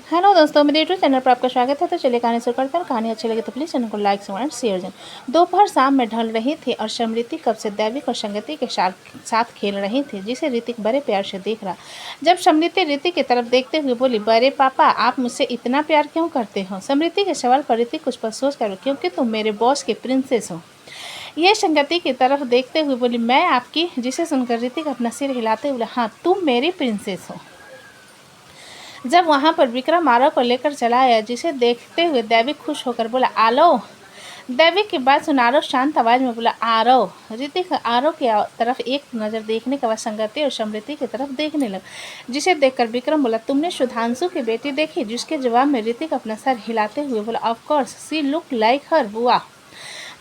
Hello दोस्तों, मेरे YouTube channel पर आपका स्वागत है। तो चलिए कहानी शुरू करते हैं। कहानी अच्छी लगे तो प्लीज़ चैनल को लाइक एंड शेयर करें। दोपहर शाम में ढल रही थी और समृति कब से दैविक और संगति के साथ खेल रही थी, जिसे ऋतिक बड़े प्यार से देख रहा। जब समृति ऋतिक की तरफ देखते हुए बोली, बड़े पापा आप मुझसे इतना प्यार क्यों करते हो? समृति के सवाल पर ऋतिक कुछ पर सोच कर, क्योंकि तुम मेरे बॉस के प्रिंसेस हो। यह संगति की तरफ देखते हुए बोली, मैं आपकी? जिसे सुनकर ऋतिक अपना सिर हिलाते हुए, हाँ तुम मेरी प्रिंसेस हो। जब वहां पर विक्रम आरव को लेकर चला आया, जिसे देखते हुए दैविक खुश होकर बोला, आलो। दैविक की बात सुन आरव शांत आवाज में बोला, आरव। ऋतिक आरव की तरफ एक नज़र देखने के बाद संगति और समृति की तरफ देखने लगा, जिसे देखकर विक्रम बोला, तुमने सुधांशु की बेटी देखी? जिसके जवाब में ऋतिक अपना सर हिलाते हुए बोला, of course she look like her bua.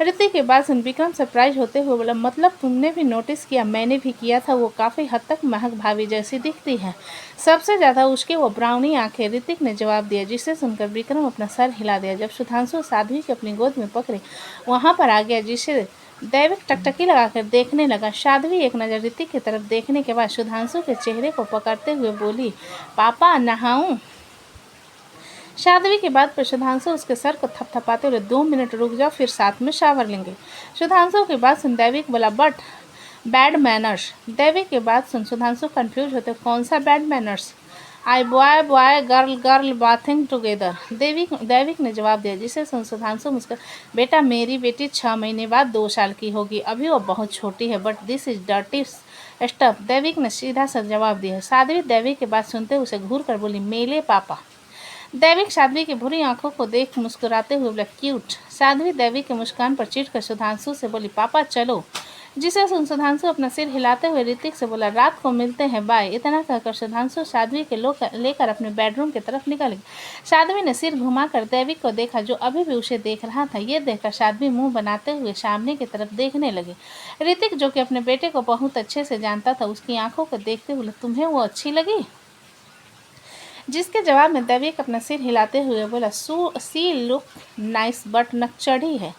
Hrithik के बाद सुन विक्रम सरप्राइज होते हुए बोला, मतलब तुमने भी नोटिस किया? मैंने भी किया था, वो काफ़ी हद तक महक भाभी जैसी दिखती है, सबसे ज़्यादा उसकी वो ब्राउनी आंखें। ऋतिक ने जवाब दिया, जिसे सुनकर विक्रम अपना सर हिला दिया। जब सुधांशु साध्वी को अपनी गोद में पकड़े वहाँ पर आ गया, जिसे दैविक टकटकी लगाकर देखने लगा। साध्वी एक नज़र ऋतिक की तरफ देखने के बाद सुधांशु के चेहरे को पकड़ते हुए बोली, पापा नहाऊं? साध्वी की बात पर सुधांशु उसके सर को थपथपाते हुए, 2 मिनट रुक जाओ, फिर साथ में शावर लेंगे। सुधांशु की बात सुन दैविक बोला, बट बैड मैनर्स। दैविक की बात सुन सुधांशु कंफ्यूज होते, कौन सा bad manners? I boy boy girl girl bathing together. Daivik ने जवाब दिया, जिसे सुन सुधांशु मुस्कुरा, बेटा मेरी बेटी 6 महीने बाद 2 साल की होगी, अभी वो बहुत छोटी है, but this is dirty stuff. दैविक ने सीधा सा जवाब दिया। साध्वी दैविक की बात सुनते उसे घूर कर बोली, मेले पापा। दैविक साध्वी की बुरी आंखों को देख मुस्कुराते हुए बोला, क्यूट। साध्वी दैविक के मुस्कान पर चिढ़कर सुधांशु से बोली, पापा चलो। जिसे सुन सुधांशु अपना सिर हिलाते हुए ऋतिक से बोला, रात को मिलते हैं, बाय। इतना कहकर सुधांशु साध्वी के लेकर अपने बेडरूम की तरफ निकल गई। साध्वी ने सिर घुमाकर दैविक को देखा, जो अभी भी उसे देख रहा था। ये देखकर साध्वी मुंह बनाते हुए सामने की तरफ देखने लगी। ऋतिक, जो कि अपने बेटे को बहुत अच्छे से जानता था, उसकी आंखों को देखते हुए, तुम्हें वो अच्छी लगी? जिसके जवाब में दैविक अपना सिर हिलाते हुए बोला, सी लुक नाइस बट नकचढ़ी है।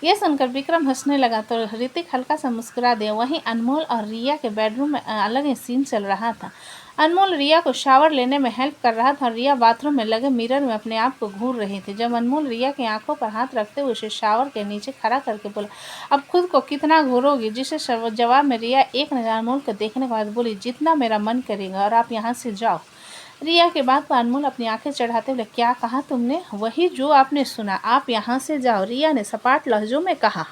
यह सुनकर विक्रम हंसने लगा तो ऋतिक हल्का सा मुस्कुरा दिया। वहीं अनमोल और रिया के बेडरूम में अलग ही सीन चल रहा था। अनमोल रिया को शावर लेने में हेल्प कर रहा था और रिया बाथरूम में लगे मिरर में अपने आप को घूर रही थी। जब अनमोल रिया की आंखों पर हाथ रखते हुए उसे शावर के नीचे खड़ा करके बोला, अब खुद को कितना घूरोगी? जिसे जवाब में रिया एक नज़र अनमोल को देखने के बाद बोली, जितना मेरा मन करेगा, और आप यहाँ से जाओ। रिया के बात पर अनमोल अपनी आंखें चढ़ाते हुए, क्या कहा तुमने? वही जो आपने सुना, आप यहाँ से जाओ, रिया ने सपाट लहजों में कहा।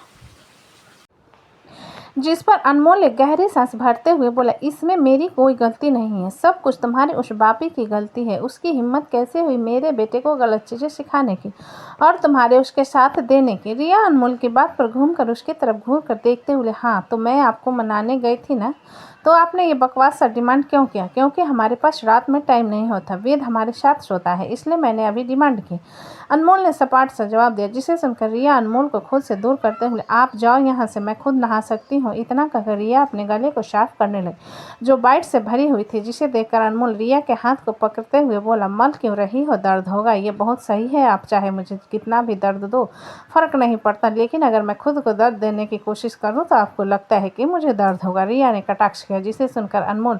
जिस पर अनमोल ने गहरी सांस भरते हुए बोला, इसमें मेरी कोई गलती नहीं है, सब कुछ तुम्हारे उस बापी की गलती है। उसकी हिम्मत कैसे हुई मेरे बेटे को गलत चीज़ें सिखाने की और तुम्हारे उसके साथ देने की? रिया अनमोल की बात पर घूमकर उसकी तरफ घूर कर देखते हुए, हाँ तो मैं आपको मनाने गई थी ना, तो आपने ये बकवास सा डिमांड क्यों किया? क्योंकि हमारे पास रात में टाइम नहीं होता, वेद हमारे साथ सोता है, इसलिए मैंने अभी डिमांड की। अनमोल ने सपाट सा जवाब दिया, जिसे सुनकर रिया अनमोल को खुद से दूर करते हुए, आप जाओ यहाँ से, मैं खुद नहा सकती हूँ। इतना कहकर रिया अपने गले को साफ करने लगी, जो बाइट से भरी हुई थी। जिसे देखकर अनमोल रिया के हाथ को पकड़ते हुए बोला, मल क्यों रही हो? दर्द होगा, ये बहुत सही है, आप चाहे मुझे कितना भी दर्द दो, फर्क नहीं पड़ता, लेकिन अगर मैं खुद को दर्द देने की कोशिश करूँ तो आपको लगता है कि मुझे दर्द होगा? रिया ने कटाक्ष किया। जिसे सुनकर अनमोल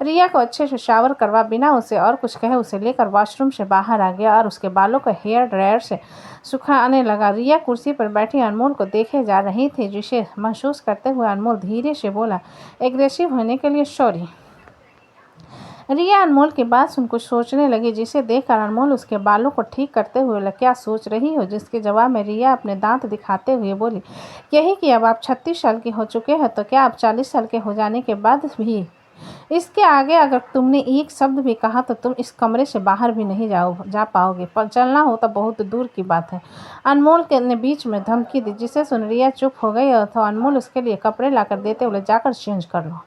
रिया को अच्छे से शावर करवा बिना उसे और कुछ कहे उसे लेकर वॉशरूम से बाहर आ गया और उसके बालों को हेयर ड्रायर से सुखाने लगा। रिया कुर्सी पर बैठी अनमोल को देखे जा रही थी, जिसे महसूस करते हुए अनमोल धीरे से बोला, एग्रेसिव होने के लिए सॉरी। रिया अनमोल की बात सुन कुछ सोचने लगी, जिसे देखकर अनमोल उसके बालों को ठीक करते हुए बोला, क्या सोच रही हो? जिसके जवाब में रिया अपने दांत दिखाते हुए बोली, यही कि अब आप 36 साल के हो चुके हैं, तो क्या आप 40 साल के हो जाने के बाद भी इसके आगे अगर तुमने एक शब्द भी कहा तो तुम इस कमरे से बाहर भी नहीं जा पाओगे, पर चलना हो तो बहुत दूर की बात है। अनमोल ने बीच में धमकी दी, जिसे सुन रिया चुप हो गई और तो अनमोल उसके लिए कपड़े लाकर देते हुए, जाकर चेंज कर लो।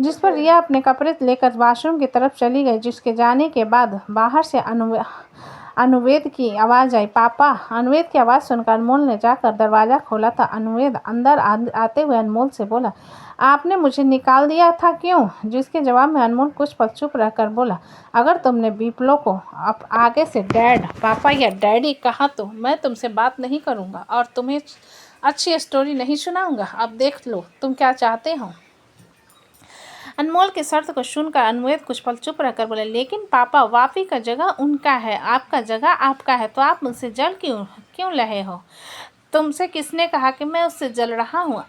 जिस पर रिया अपने कपड़े लेकर वॉशरूम की तरफ चली गई। जिसके जाने के बाद बाहर से अनुवेद की आवाज़ आई, पापा। अनुवेद की आवाज़ सुनकर अनमोल ने जाकर दरवाज़ा खोला था। अनुवेद अंदर आते हुए अनमोल से बोला, आपने मुझे निकाल दिया था, क्यों? जिसके जवाब में अनमोल कुछ पल चुप रहकर बोला, अगर तुमने बीपलो को अब आगे से डैड, पापा या डैडी कहा तो मैं तुमसे बात नहीं करूँगा और तुम्हें अच्छी स्टोरी नहीं सुनाऊँगा। अब देख लो तुम क्या चाहते हो। अनमोल की शर्त को सुनकर अनवेद कुछ पल चुप रहकर बोले, लेकिन पापा, वापी का जगह उनका है, आपका जगह आपका है, तो आप मुझसे जल क्यों क्यों रहे हो? तुमसे किसने कहा कि मैं उससे जल रहा हूँ?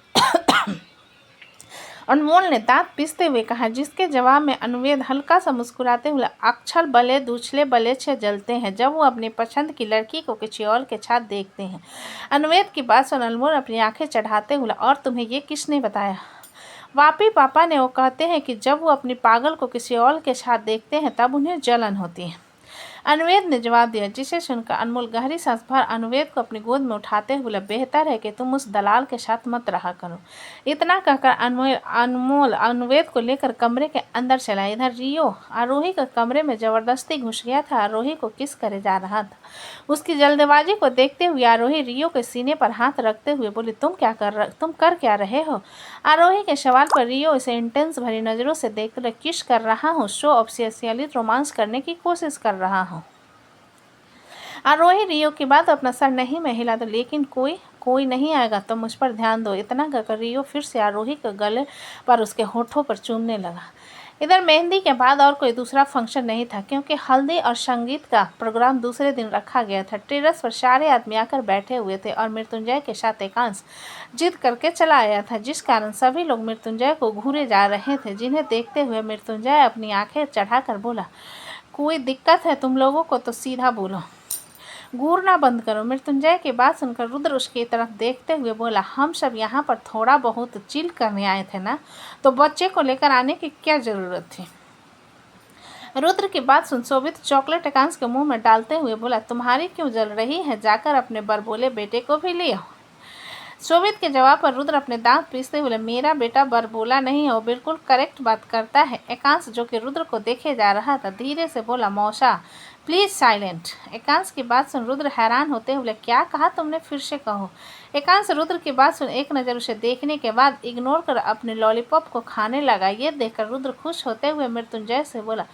अनमोल ने दांत पीसते हुए कहा, जिसके जवाब में अनवेद हल्का सा मुस्कुराते हुए, अक्षर बले दूसरे बले छे जलते हैं जब वो अपनी पसंद की लड़की को किसी और के साथ देखते हैं। अनवेद की बात सुन अनमोल अपनी आंखें चढ़ाते हुए, और तुम्हें ये किसने बताया? वापी पापा ने, वो कहते हैं कि जब वो अपनी पागल को किसी और के साथ देखते हैं तब उन्हें जलन होती है। अनवेद ने जवाब दिया, जिसे सुनकर अनमोल गहरी सांस भर अनवेद को अपनी गोद में उठाते हुए बोला, बेहतर है कि तुम उस दलाल के साथ मत रहा करो। इतना कहकर अनमोल अनवेद को लेकर कमरे के अंदर चला। इधर रियो आरोही के कमरे में जबरदस्ती घुस गया था। आरोही को किस करे जा रहा था। उसकी जल्दबाजी को देखते हुए आरोही रियो के सीने पर हाथ रखते हुए बोली, तुम कर क्या रहे हो? आरोही के सवाल पर रियो इसे इंटेंस भरी नज़रों से देखकर, किस कर रहा हूँ, शो ऑब्सेसियली रोमांस करने की कोशिश कर रहा हूँ। आरोही रियो की बात अपना सर नहीं में हिला दो, लेकिन कोई नहीं आएगा तो मुझ पर ध्यान दो। इतना कहकर रियो फिर से आरोही के गले पर उसके होठों पर चूमने लगा। इधर मेहंदी के बाद और कोई दूसरा फंक्शन नहीं था, क्योंकि हल्दी और संगीत का प्रोग्राम दूसरे दिन रखा गया था। टेरेस पर सारे आदमी आकर बैठे हुए थे और मृत्युंजय के साथ एकांश जिद करके चला आया था, जिस कारण सभी लोग मृत्युंजय को घूरे जा रहे थे। जिन्हें देखते हुए मृत्युंजय अपनी आंखें चढ़ाकर बोला, कोई दिक्कत है तुम लोगों को तो सीधा बोलो, घूरना बंद करो। मृत्युंजय की बात सुनकर रुद्र उसकी तरफ देखते हुए बोला, हम सब यहाँ पर थोड़ा बहुत चिल करने आए थे ना, तो बच्चे को लेकर आने की क्या जरूरत थी? रुद्र की बात सुन शोभित चॉकलेट एकांश के मुंह में डालते हुए बोला, तुम्हारी क्यों जल रही है? जाकर अपने बरबोले बेटे को भी ले आओ। शोभित के जवाब पर रुद्र अपने दांत पीसते हुए, मेरा बेटा बरबोला नहीं है, बिल्कुल करेक्ट बात करता है। एकांश, जो कि रुद्र को देखे जा रहा था, धीरे से बोला, मौसा प्लीज साइलेंट। एकांश की बात सुन रुद्र हैरान होते हुए, क्या कहा तुमने? फिर से कहो। एकांश रुद्र की बात सुन एक नज़र उसे देखने के बाद इग्नोर कर अपने लॉलीपॉप को खाने लगा। ये देखकर रुद्र खुश होते हुए मृत्युंजय से बोला,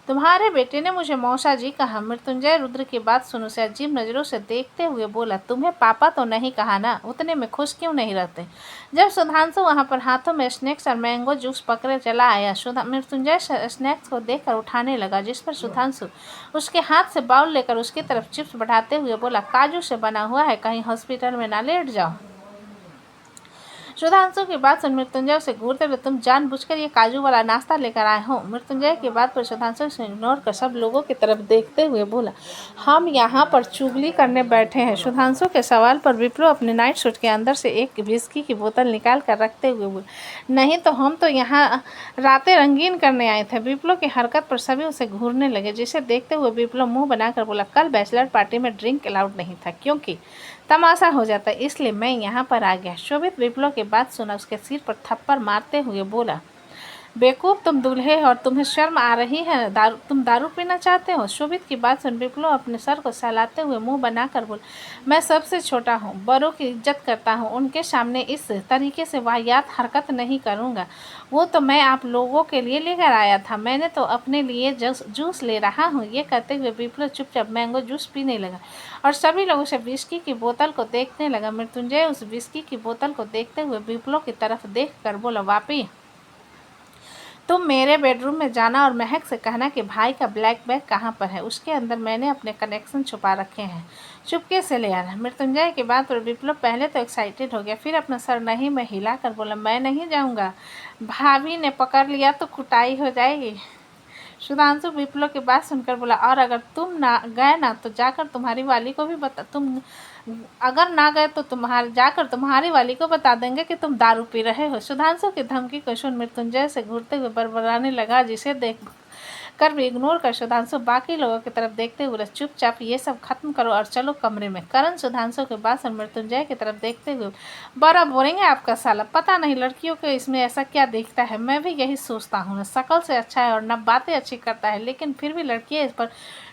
तुम्हारे बेटे ने मुझे मौसा जी कहा। मृत्युंजय रुद्र की बात सुन उसे अजीब नज़रों से देखते हुए बोला, तुम्हें पापा तो नहीं कहा ना? उतने में खुश क्यों नहीं रहते? जब सुधांशु वहाँ पर हाथों में स्नैक्स और मैंगो जूस पकड़े चला आया, मृत्युंजय स्नैक्स को देखकर उठाने लगा, जिस पर सुधांशु उसके हाथ से बाउल लेकर उसकी तरफ चिप्स बढ़ाते हुए बोला, काजू से बना हुआ है, कहीं हॉस्पिटल में ना लेट जाओ। सुधांशु की बात सुन मृत्युंजय उसे घूरते हुए, तुम जानबूझकर ये काजू वाला नाश्ता लेकर आए हो? मृत्युंजय की बात पर सुधांशु से इग्नोर कर सब लोगों की तरफ देखते हुए बोला, हम यहाँ पर चुगली करने बैठे हैं। सुधांशु के सवाल पर विप्रो अपने नाइट सूट के अंदर से एक विस्की की बोतल निकाल कर रखते हुए बोला, नहीं तो हम तो यहाँ रातें रंगीन करने आए थे। विप्रो की हरकत पर सभी उसे घूरने लगे, जिसे देखते हुए विप्रो मुँह बनाकर बोला, कल बैचलर पार्टी में ड्रिंक अलाउड नहीं था, क्योंकि तमाशा हो जाता है, इसलिए मैं यहाँ पर आ गया। शोभित विप्लव की बात सुना उसके सिर पर थप्पड़ मारते हुए बोला, बेवकूफ़, तुम दूल्हे हो और तुम्हें शर्म आ रही है? तुम दारू पीना चाहते हो? शोभित की बात सुन विप्लव अपने सर को सहलाते हुए मुंह बनाकर बोला, मैं सबसे छोटा हूँ, बड़ों की इज्जत करता हूँ, उनके सामने इस तरीके से वाहियात हरकत नहीं करूँगा। वो तो मैं आप लोगों के लिए लेकर आया था, मैंने तो अपने लिए जूस ले रहा हूँ। ये कहते हुए विप्लव चुपचाप मैंगो जूस पीने लगा और सभी लोगों से विस्की की बोतल को देखने लगा। मृत्युंजय उस विस्की की बोतल को देखते हुए विप्लव की तरफ देख कर बोला, वापी, तुम मेरे बेडरूम में जाना और महक से कहना कि भाई का ब्लैक बैग कहाँ पर है, उसके अंदर मैंने अपने कनेक्शन छुपा रखे हैं, चुपके से ले आना। मृत्युंजय की बात पर विप्लव पहले तो एक्साइटेड हो गया, फिर अपना सर नहीं में हिला कर बोला, मैं नहीं जाऊँगा, भाभी ने पकड़ लिया तो कुटाई हो जाएगी। सुधांशु विप्लव की बात सुनकर बोला, और अगर तुम ना गए ना तो जाकर तुम्हारी वाली को भी जाकर तुम्हारी वाली को बता देंगे कि तुम दारू पी रहे हो। सुधांशु की धमकी को सुन मृत्युंजय से घूरते हुए बड़बड़ाने लगा, जिसे देख कर भी इग्नोर कर सुधांशु बाकी लोगों की तरफ देखते हुए, चुपचाप ये सब खत्म करो और चलो कमरे में। करण सुधांशु के बाद मृत्युंजय की तरफ देखते हुए, बड़ा बोरिंग है आपका साला, पता नहीं लड़कियों को इसमें ऐसा क्या दिखता है, मैं भी यही सोचता हूँ, न शक्ल से अच्छा है और न बातें अच्छी करता है, लेकिन फिर भी लड़कियाँ इस पर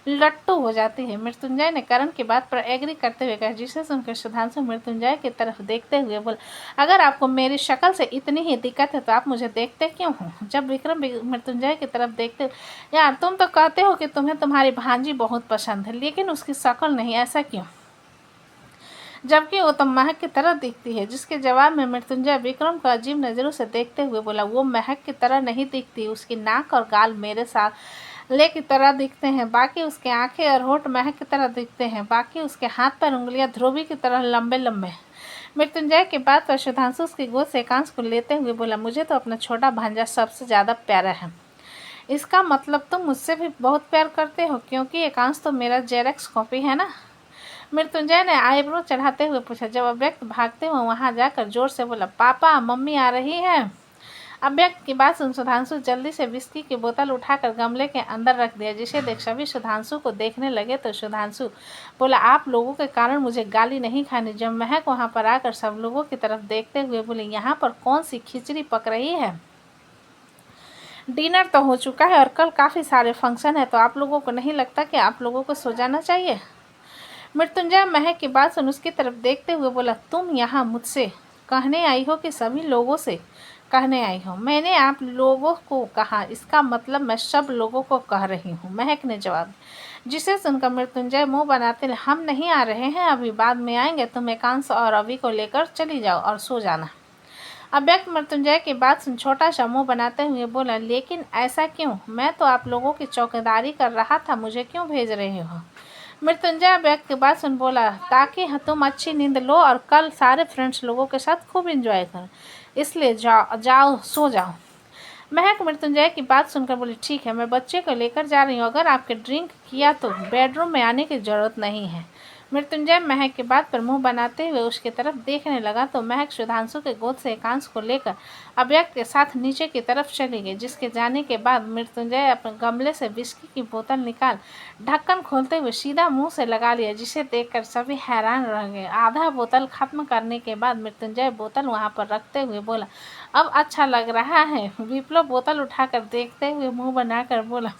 लट्टू हो जाती है। मृत्युंजय ने करण की बात पर एग्री करते हुए कहा, जिसे सुनकर सुधांशु मृत्युंजय की तरफ देखते हुए बोला, अगर आपको मेरी शक्ल से इतनी ही दिक्कत है तो आप मुझे देखते क्यों हो? जब विक्रम मृत्युंजय की तरफ देखते, यार तुम तो कहते हो कि तुम्हें तुम्हारी भांजी बहुत पसंद है, लेकिन उसकी शक्ल नहीं, ऐसा क्यों? जबकि वो तो महक की तरह दिखती है। जिसके जवाब में मृत्युंजय विक्रम को अजीब नज़रों से देखते हुए बोला, वो महक की तरह नहीं दिखती, उसकी नाक और गाल मेरे साले की तरह दिखते हैं, बाकी उसके आंखें और होंठ महक की तरह दिखते हैं, बाकी उसके हाथ पर उंगलियां ध्रुवी की तरह लंबे लंबे। मृत्युंजय की बात पर सुधांशु उसकी गोद से एकांश को लेते हुए बोला, मुझे तो अपना छोटा भांजा सबसे ज़्यादा प्यारा है। इसका मतलब तुम मुझसे भी बहुत प्यार करते हो, क्योंकि एकांश तो मेरा जेरॉक्स कॉपी है ना। मृत्युंजय ने आईब्रो चढ़ाते हुए पूछा। जब अव्यक्त भागते हुए वहां जाकर जोर से बोला, पापा मम्मी आ रही है। अव्यक्त की बात सुन सुधांशु जल्दी से विस्की की बोतल उठाकर गमले के अंदर रख दिया, जिसे देख सभी सुधांशु को देखने लगे तो सुधांशु बोला, आप लोगों के कारण मुझे गाली नहीं खानी। जब महक वहां पर आकर सब लोगों की तरफ देखते हुए बोले, यहाँ पर कौन सी खिचड़ी पक रही है? डिनर तो हो चुका है और कल काफ़ी सारे फंक्शन है, तो आप लोगों को नहीं लगता कि आप लोगों को सो जाना चाहिए? मृत्युंजय महक की बात सुन उसकी तरफ देखते हुए बोला, तुम यहाँ मुझसे कहने आई हो कि सभी लोगों से कहने आई हो? मैंने आप लोगों को कहा, इसका मतलब मैं सब लोगों को कह रही हूँ, महक ने जवाब। जिसे सुनकर मृत्युंजय मुंह बनाते, हम नहीं आ रहे हैं, अभी बाद में आएंगे, तुम एकांश और अभी को लेकर चली जाओ और सो जाना। अव्यक्त मृत्युंजय की बात सुन छोटा सा मुंह बनाते हुए बोला, लेकिन ऐसा क्यों? मैं तो आप लोगों की चौकीदारी कर रहा था, मुझे क्यों भेज रहे हो? मृत्युंजय अव्यक्त की बात सुन बोला, ताकि तुम अच्छी नींद लो और कल सारे फ्रेंड्स लोगों के साथ खूब एंजॉय करो, इसलिए जाओ सो जाओ। महक मृत्युंजय की बात सुनकर बोली, ठीक है, मैं बच्चे को लेकर जा रही हूँ, अगर आपके ड्रिंक किया तो बेडरूम में आने की ज़रूरत नहीं है। मृत्युंजय महक की बात पर मुंह बनाते हुए उसकी तरफ देखने लगा तो महक सुधांशु के गोद से एकांश को लेकर अव्यक्त के साथ नीचे की तरफ चली गई, जिसके जाने के बाद मृत्युंजय अपने गमले से विस्की की बोतल निकाल ढक्कन खोलते हुए सीधा मुंह से लगा लिया, जिसे देखकर सभी हैरान रह गए। आधा बोतल खत्म करने के बाद मृत्युंजय बोतल वहां पर रखते हुए बोला, अब अच्छा लग रहा है। विप्लव बोतल उठाकर देखते हुए मुंह बनाकर बोला,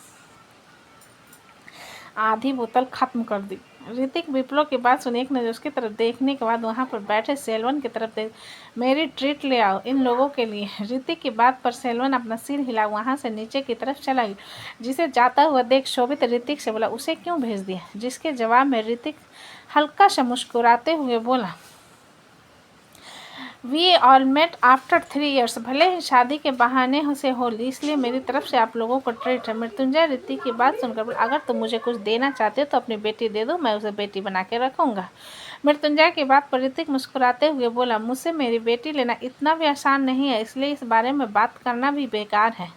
आधी बोतल खत्म कर दी। ऋतिक विप्लव की बात सुन एक नज़र उसकी तरफ देखने के बाद वहां पर बैठे सेल्वन की तरफ देख, मेरी ट्रीट ले आओ इन लोगों के लिए। ऋतिक की बात पर सेल्वन अपना सिर हिला वहां से नीचे की तरफ चला गया, जिसे जाता हुआ देख शोभित ऋतिक से बोला, उसे क्यों भेज दिया? जिसके जवाब में ऋतिक हल्का सा मुस्कुराते हुए बोला, we all met after 3 years, भले ही शादी के बहाने से हो, इसलिए मेरी तरफ से आप लोगों को ट्रीट है। मृत्युंजय ऋतिक की बात सुनकर, अगर तुम मुझे कुछ देना चाहते हो तो अपनी बेटी दे दो, मैं उसे बेटी बना के रखूंगा। मृत्युंजय की बात पर ऋतिक मुस्कुराते हुए बोला, मुझसे मेरी बेटी लेना इतना भी आसान नहीं है, इसलिए इस बारे में बात करना भी बेकार है।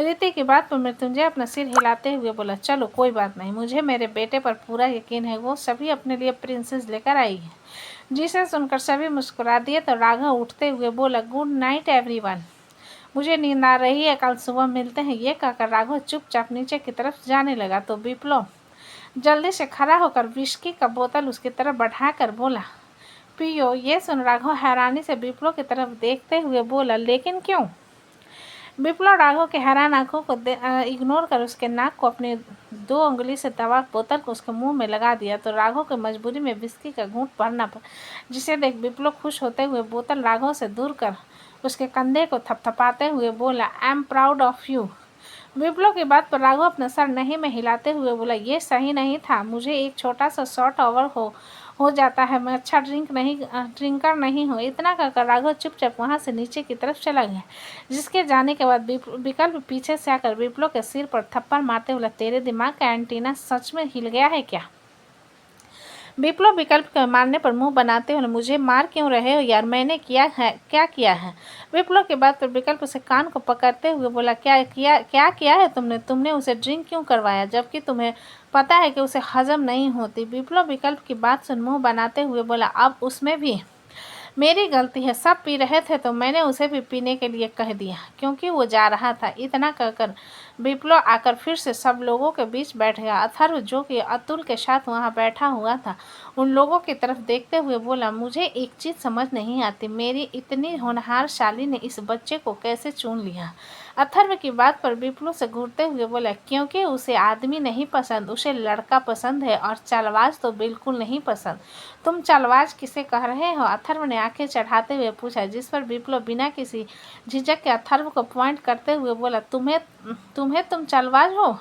ऋतिक की बात पर मृत्युंजय अपना सिर हिलाते हुए बोला, चलो कोई बात नहीं, मुझे मेरे बेटे पर पूरा यकीन है, वो सभी अपने लिए प्रिंसेस लेकर आई है। जिसे सुनकर सभी मुस्कुरा दिए तो राघव उठते हुए बोला, गुड नाइट एवरीवन, मुझे नींद आ रही है, कल सुबह मिलते हैं। ये कहकर राघव चुपचाप नीचे की तरफ जाने लगा तो विप्लव जल्दी से खड़ा होकर विस्की का बोतल उसकी तरफ बढ़ाकर बोला, पियो। ये सुन राघव हैरानी से विप्लव की तरफ देखते हुए बोला, लेकिन क्यों? विप्लव राघव के हैरान आंखों को इग्नोर कर उसके नाक को अपनी 2 उंगली से दबा बोतल को उसके मुंह में लगा दिया तो राघव की मजबूरी में विस्की का घूंट भरना पड़ा, जिसे देख विप्लव खुश होते हुए बोतल राघव से दूर कर उसके कंधे को थपथपाते हुए बोला, I am proud of you. Viplav की बात पर राघव अपना सर नहीं में हिलाते हुए बोला, ये सही नहीं था, मुझे एक छोटा सा शॉर्ट ओवर हो जाता है, मैं अच्छा ड्रिंकर नहीं हूँ। इतना कहकर राघव चुपचाप वहाँ से नीचे की तरफ चला गया, जिसके जाने के बाद विकल्प पीछे से आकर विप्लव के सिर पर थप्पड़ मारते हुए, तेरे दिमाग का एंटीना सच में हिल गया है क्या? विप्लव विकल्प के मारने पर मुंह बनाते हुए, मुझे मार क्यों रहे हो यार, मैंने क्या किया है? विप्लव के बाद पर विकल्प उसे कान को पकड़ते हुए बोला, क्या किया है तुमने उसे ड्रिंक क्यों करवाया, जबकि तुम्हें पता है कि उसे हजम नहीं होती? विप्लव विकल्प की बात सुन मुंह बनाते हुए बोला, अब उसमें भी मेरी गलती है, सब पी रहे थे तो मैंने उसे भी पीने के लिए कह दिया, क्योंकि वो जा रहा था। इतना कहकर विप्लव आकर फिर से सब लोगों के बीच बैठ गया। अथर्व जो कि अतुल के साथ वहाँ बैठा हुआ था, उन लोगों की तरफ देखते हुए बोला, मुझे एक चीज़ समझ नहीं आती, मेरी इतनी होनहार शाली ने इस बच्चे को कैसे चुन लिया? अथर्व की बात पर विप्लव से घूरते हुए बोला, क्योंकि उसे आदमी नहीं पसंद, उसे लड़का पसंद है, और चालबाज तो बिल्कुल नहीं पसंद। तुम चालबाज किसे कह रहे हो? अथर्व ने आंखें चढ़ाते हुए पूछा, जिस पर विप्लव बिना किसी झिझक के अथर्व को पॉइंट करते हुए बोला, तुम चालबाज हो?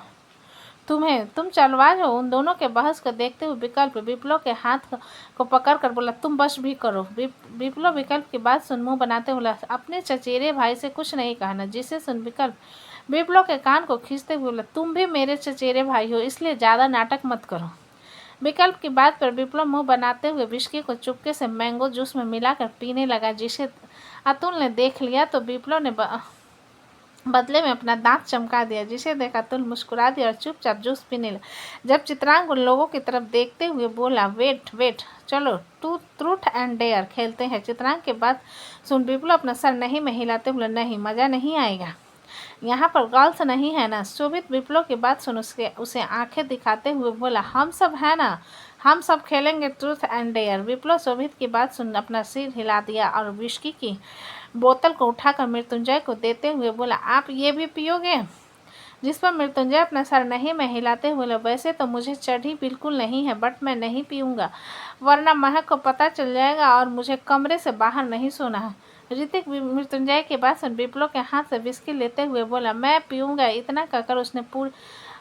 तुम चालबाज हो। उन दोनों के बहस को देखते हुए विकल्प विप्लव के हाथ को पकड़कर बोला, तुम बस भी करो। विप्लव विकल्प की बात सुन मुंह बनाते बोला, अपने चचेरे भाई से कुछ नहीं कहना। जिसे सुन विकल्प विप्लव के कान को खींचते हुए बोला, तुम भी मेरे चचेरे भाई हो, इसलिए ज़्यादा नाटक मत करो। विकल्प की बात पर विप्लव मुंह बनाते हुए विस्की को चुपके से मैंगो जूस में मिलाकर पीने लगा। जिसे अतुल ने देख लिया तो विप्लव ने बदले में अपना दांत चमका दिया। जिसे देख अतुल मुस्कुरा दिया और चुपचाप जूस पीने लगा। जब चित्रांग उन लोगों की तरफ देखते हुए बोला, वेट, चलो ट्रूथ एंड डेयर खेलते हैं। चित्रांग के बाद सुन विप्लव अपना सर नहीं में हिलाते बोला, नहीं, मज़ा नहीं आएगा। यहाँ पर गर्ल्स नहीं है ना। शोभित विप्लव की बात सुन उसे आंखें दिखाते हुए बोला, हम सब है ना, हम सब खेलेंगे ट्रूथ एंड डेयर। विप्लव शोभित की बात सुन अपना सिर हिला दिया और विस्की की बोतल को उठाकर मृत्युंजय को देते हुए बोला, आप ये भी पियोगे? जिस पर मृत्युंजय अपना सर नहीं में हिलाते हुए बोला, वैसे तो मुझे चढ़ी बिल्कुल नहीं है, बट मैं नहीं पीऊँगा, वरना महक को पता चल जाएगा और मुझे कमरे से बाहर नहीं सोना है। ऋतिक मृत्युंजय के बाद सुन विप्लव के हाथ से विस्की लेते हुए बोला, मैं पीऊँगा। इतना कहकर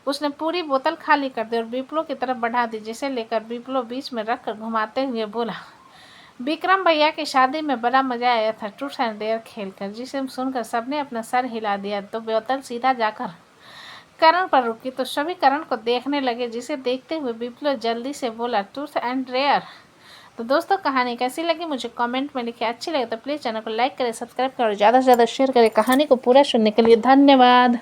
उसने पूरी बोतल खाली कर दी और विप्लव की तरफ बढ़ा दी। जिसे लेकर विप्लव बीच में रखकर घुमाते हुए बोला, विक्रम भैया की शादी में बड़ा मजा आया था ट्रूथ एंड डेयर खेलकर। जिसे सुनकर सबने अपना सर हिला दिया। तो बोतल सीधा जाकर करण पर रुकी तो सभी करण को देखने लगे। जिसे देखते हुए विप्लव जल्दी से बोला, ट्रूथ एंड डेयर। तो दोस्तों, कहानी कैसी लगी मुझे कमेंट में लिखिए। अच्छी लगे तो प्लीज़ चैनल को लाइक करें, सब्सक्राइब करें और ज़्यादा से ज़्यादा शेयर करें। कहानी को पूरा सुनने के लिए धन्यवाद।